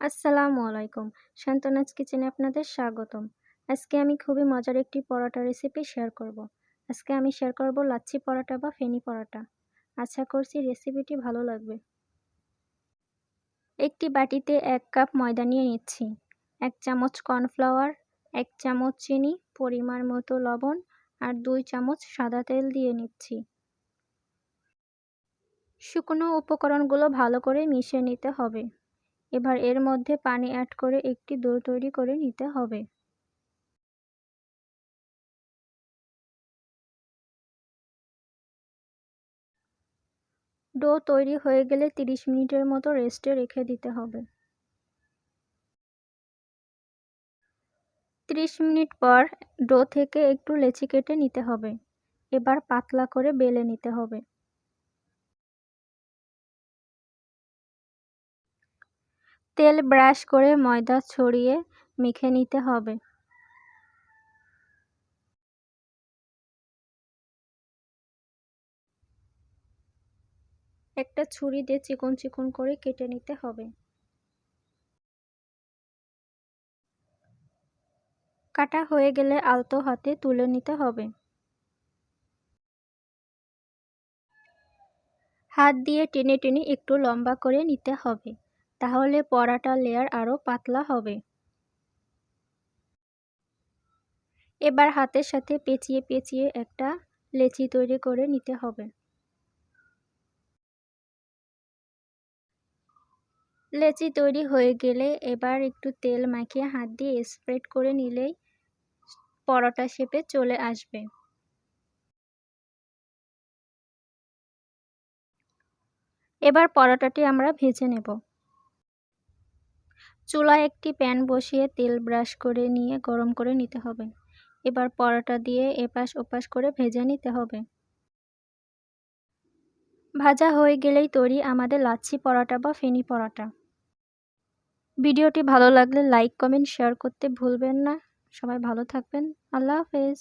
আসসালামু আলাইকুম। শান্তনাজ কিচেনে আপনাদের স্বাগতম। আজকে আমি খুবই মজার একটি পরোটা রেসিপি শেয়ার করব। আজকে আমি শেয়ার করব লাচ্ছি পরোটা বা ফেনি পরোটা। আশা করছি রেসিপিটি ভালো লাগবে। একটি বাটিতে 1 কাপ ময়দা নিয়ে নিচ্ছি। 1 চামচ কর্নফ্লাওয়ার, 1 চামচ চিনি, পরিমাণ মতো লবণ আর 2 চামচ সাদা তেল দিয়ে নিচ্ছি। শুকনো উপকরণগুলো ভালো করে মিশিয়ে নিতে হবে। এবার এর মধ্যে পানি অ্যাড করে একটি ডো তৈরি করে নিতে হবে। ডো তৈরি হয়ে গেলে 30 মিনিটের মতো রেস্টে রেখে দিতে হবে। 30 মিনিট পর ডো থেকে একটু লেচি কেটে নিতে হবে। এবার পাতলা করে বেলে নিতে হবে। তেল ব্রাশ করে ময়দা ছড়িয়ে মেখে নিতে হবে। একটা ছুরি দিয়ে চিকন চিকন করে কেটে নিতে হবে। কাটা হয়ে গেলে আলতো হাতে তুলে নিতে হবে। হাত দিয়ে টেনে টেনে একটু লম্বা করে নিতে হবে, তাহলে পরাটা লেয়ার আরও পাতলা হবে। এবার হাতের সাথে পেঁচিয়ে পেঁচিয়ে একটা লেচি তৈরি করে নিতে হবে। লেচি তৈরি হয়ে গেলে এবার একটু তেল মাখিয়ে হাত দিয়ে স্প্রেড করে নিলেই পরোটা শেপে চলে আসবে। এবার পরোটাটি আমরা ভেজে নেব। চুলায় একটি প্যান বসিয়ে তেল ব্রাশ করে নিয়ে গরম করে নিতে হবে। এবার পরোটা দিয়ে এপাশ ওপাশ করে ভেজে নিতে হবে। ভাজা হয়ে গেলেই তৈরি আমাদের লাচ্ছি পরোটা বা ফেনি পরোটা। ভিডিওটি ভালো লাগলে লাইক, কমেন্ট, শেয়ার করতে ভুলবেন না। সবাই ভালো থাকবেন। আল্লাহ হাফেজ।